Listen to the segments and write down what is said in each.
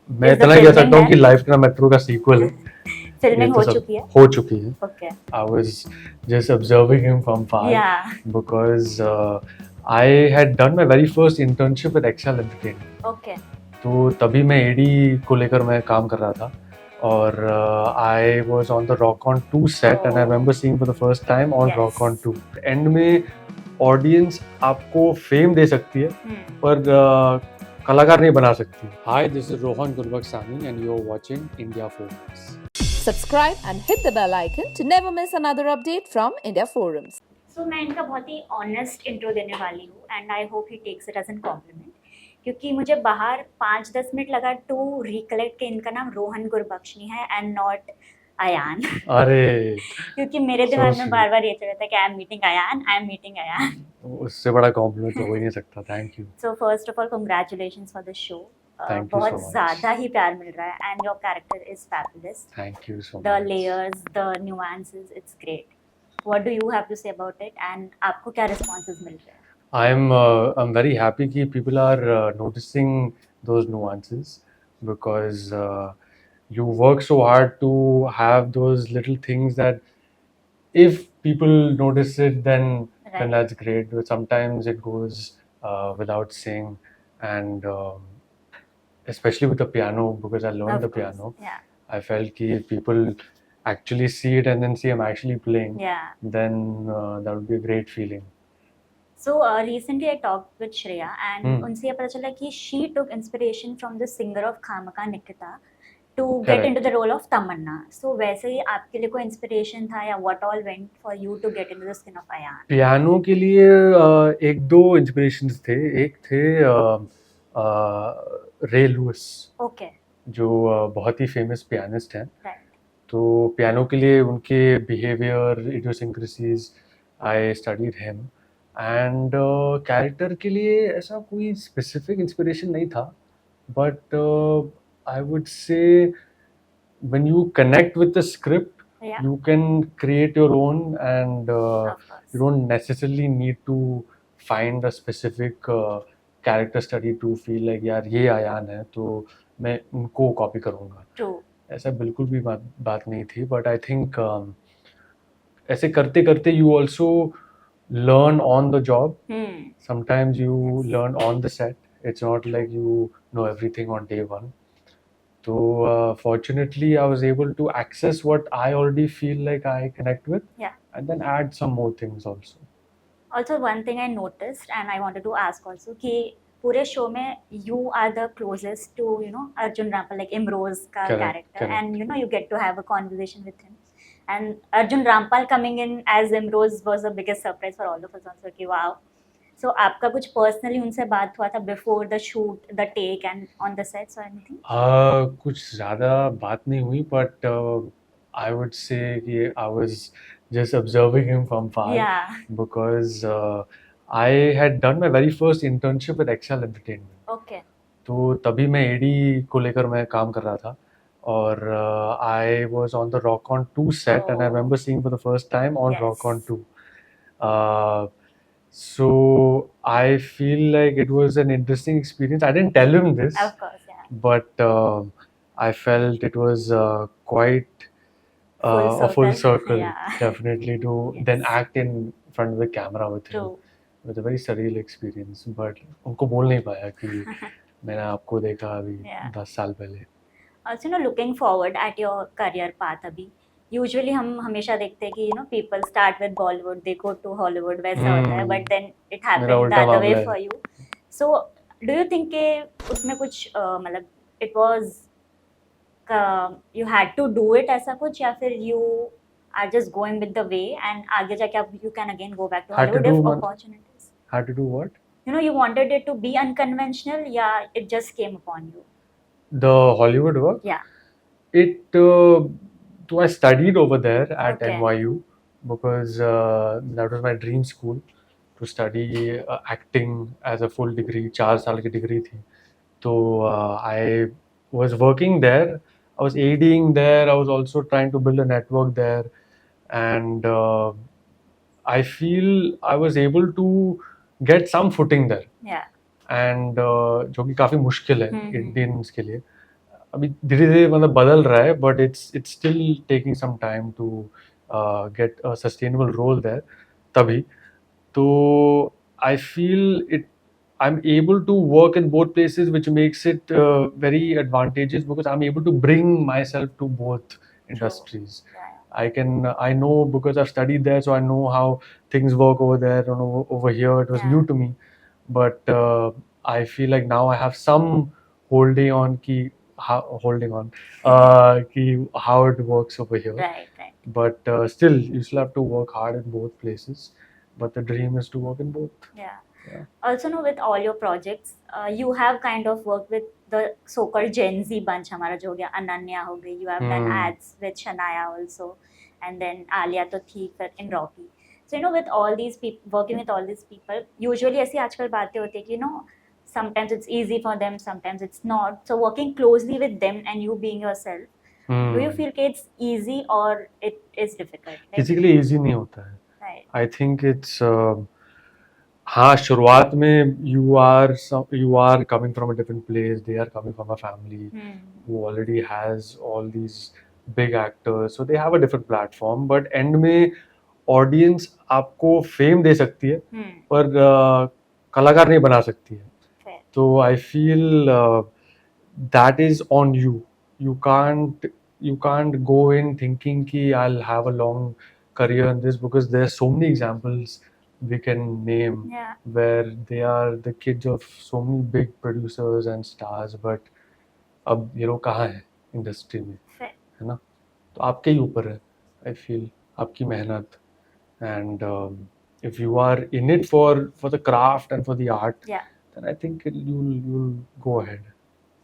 मैं Is the इतना कह filming सकता हूँ कि done? लाइफ का मेट्रो का सीक्वल है। ये फिल्मिंग तो हो सब चुकी है? हो चुकी है। Okay. I was just observing him from far Yeah. because I had done my very first internship with Excel Entertainment. Okay. तो तभी मैं एडी को लेकर मैं काम कर रहा था और I was on the rock on 2 set and I remember seeing for the first time on Yes. Rock on 2। And में ऑडियंस आपको फेम दे सकती है पर कलाकार नहीं बना सकती। Hi, this is Rohan Gurbakshani and you are watching India forums. Subscribe and hit the bell icon to never miss another update from India Forums. So मैं इनका बहुत ही ऑनेस्ट इंट्रो देने वाली हूँ and I hope he takes it as a compliment, क्योंकि मुझे बाहर 5-10 मिनट लगा टू रिकलेक्ट कि इनका नाम रोहन गुरबख्शनी है एंड नॉट अयान। अरे क्योंकि मेरे So दिमाग में sweet. बार बार ये चल रहा था कि I am meeting Ayaan, I am meeting Ayaan. उससे बड़ा कॉम्प्लीमेंट तो हो ही नहीं सकता। Thank you. So first of all congratulations for the show. Thank you बहुत so much. ज़्यादा ही प्यार मिल रहा है and your character is fabulous. Thank you so the much. Layers, the nuances, it's great. What do you have to say about it and आपको क्या responses मिल रहे हैं? I'm very happy कि people are noticing those nuances because you work so hard to have those little things that if people notice it, then Right. that's great. But sometimes it goes without saying, and especially with the piano because I learned Of the course. piano. Yeah. I felt कि if people actually see it and then see I'm actually playing, Yeah. then that would be a great feeling. So recently I talked with Shreya and उनसे ये पता चला कि she took inspiration from the singer of Khamaka Nikita to get Correct. into the role of Tamanna. So वैसे ही आपके लिए कोई inspiration था या what all went for you to get into the skin of Ayan? Piano के लिए एक दो इंस्पिरेशंस थे। एक थे रे लुइस, Okay. जो बहुत ही फेमस पियानिस्ट हैं। Right. तो पियानो के लिए उनके behaviour, idiosyncrasies, I studied him. And character के लिए ऐसा कोई स्पेसिफिक इंस्पिरेशन नहीं था, but I would say when you connect with the script, Yeah. you can create your own, and Of course. you don't necessarily need to find a specific character study to feel like यार ये आयान है तो मैं उनको copy करूँगा। True. ऐसा बिल्कुल भी बात नहीं थी, बट आई थिंक ऐसे करते करते you also learn on the job. Sometimes you learn on the set. It's not like you know everything on day one. So fortunately, I was able to access what I already feel like I connect with, Yeah. and then add some more things also. Also one thing I noticed and I wanted to ask also कि पूरे show में you are the closest to Arjun Rampal, like Imroz का Correct, character, correct. and you get to have a conversation with him. And Arjun Rampal coming in as Imroz was the biggest surprise for all of us also कि wow. So आपका कुछ personally उनसे बात हुआ था before the shoot, the take and on the sets or anything? कुछ ज़्यादा बात नहीं हुई, but I would say कि I was just observing him from far. Yeah. Because I had done my very first internship with Excel Entertainment. Okay. तो तभी मैं AD को लेकर मैं काम कर रहा था और I was on the rock on 2 set and I remember seeing for the first time on Yes. Rock on 2। So I feel like it was an interesting experience. I didn't tell him this, Of course, yeah. but I felt it was quite a full circle, Yeah. definitely, to Yes. then act in front of the camera with him. True. It was a very surreal experience, but उनको बोल नहीं पाया कि मैंने आपको देखा अभी Yeah. 10 साल पहले। Also, looking forward at your career path अभी यूजुअली हम हमेशा देखते हैं कि people start with Bollywood, they go to Hollywood, वैसा होता है, but then it happened the उल्टा अदर वे मामला है। For you. So do you think के उसमें कुछ मतलब it was you had to do it ऐसा कुछ, या फिर you are just going with the way and आगे जाके आप you can again go back to Had to Hollywood do if one- opportunities Had to do what? you wanted it to be unconventional, या it just came upon you? The Hollywood work? Yeah. It so I studied over there at Okay. NYU because that was my dream school to study acting as a full degree। 4 साल की degree थी। तो I was working there, I was ADing there, I was also trying to build a network there, and I feel I was able to get some footing there, Yeah. and जो कि काफ़ी मुश्किल है हम्म। Indians के लिए। अभी धीरे-धीरे मतलब बदल रहा है, but it's still taking some time to get a sustainable role there तभी। तो I feel I'm able to work in both places, which makes it very advantageous because I'm able to bring myself to both industries. Yeah. I know because I've studied there, so I know how things work over there and over here. It was Yeah. new to me, but I feel like now I have some holding on ki how it works over here. Right. But still, you still have to work hard in both places. But the dream is to work in both. Yeah. Yeah. Also, no, with all your projects, you have kind of worked with the so-called Gen Z bunch. हमारा जो हो गया अनन्या हो गई. You have done ads with Shania also, and then Alia तो थी फिर in Rocky. So with all these people, working with all these people, usually ऐसी आजकल बातें होती है कि sometimes it's easy for them, sometimes it's not. So working closely with them and you being yourself, do you feel कि it's easy or it is difficult? किसी के लिए easy नहीं होता है. Right. I think it's हाँ, शुरुआत में you are coming from a different place, they are coming from a family who already has all these big actors, so they have a different platform. But end में audience आपको fame दे सकती है, पर कलाकार नहीं बना सकती है. Fair. तो I feel that is on you. You can't go in thinking कि I'll have a long career in this, because there's so many examples we can name Yeah. where they are the kids of so many big producers and stars, but अब ये लोग कहाँ है industry में, Fair. है ना? तो आपके ही ऊपर है, I feel, आपकी मेहनत, and if you are in it for the craft and for the art, Yeah. then I think you'll go ahead.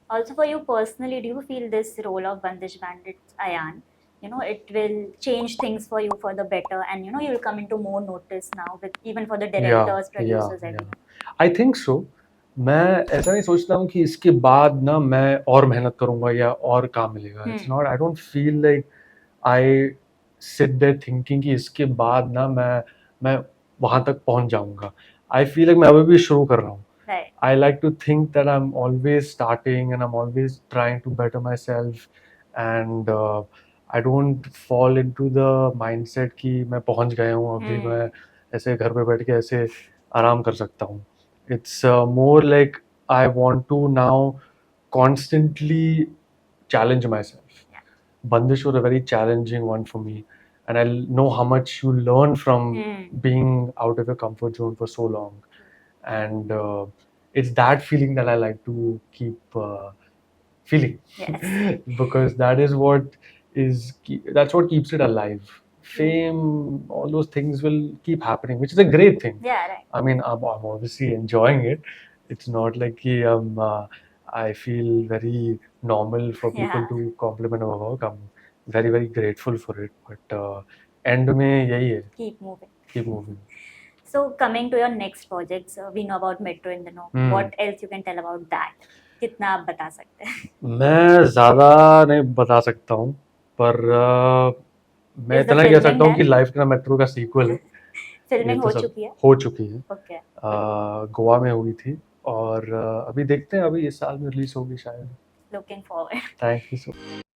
Also, for you personally, do you feel this role of Bandish Bandits Ayan, it will change things for you for the better, and you'll come into more notice now with even for the directors, producers, everyone. I think so. मैं ऐसा नहीं सोचता हूँ कि इसके बाद ना मैं और मेहनत करूँगा या और काम मिलेगा. It's not. I don't feel like I sit there thinking कि इसके बाद ना मैं वहाँ तक पहुँच जाऊँगा. I feel like मैं अभी भी शुरू कर रहा हूँ. Right. I like to think that I'm always starting and I'm always trying to better myself, and I don't fall into the mindset कि मैं पहुँच गया हूँ अभी मैं ऐसे घर पे बैठ के ऐसे आराम कर सकता हूँ. It's more like I want to now constantly challenge myself. Yeah. Bandish was a very challenging one for me, and I know how much you learn from being out of your comfort zone for so long. And it's that feeling that I like to keep feeling. Yes. Because that's what keeps it alive. Fame, all those things will keep happening, which is a great thing. Yeah, right. I mean, I'm obviously enjoying it. It's not like I feel very normal for people to compliment our work. I'm very, very grateful for it. But end में यही है. Keep moving. So coming to your next projects, we know about Metro in the Know. What else you can tell about that? कितना आप बता सकते हैं? मैं ज़्यादा नहीं बता सकता हूँ, पर मैं इतना कह सकता हूँ कि लाइफ का मेट्रो का सीक्वल है. फिल्मिंग हो चुकी है? हो चुकी है. Okay. गोवा में हुई थी, और अभी देखते हैं, अभी इस साल में रिलीज होगी शायद. Looking forward. Thank you so much.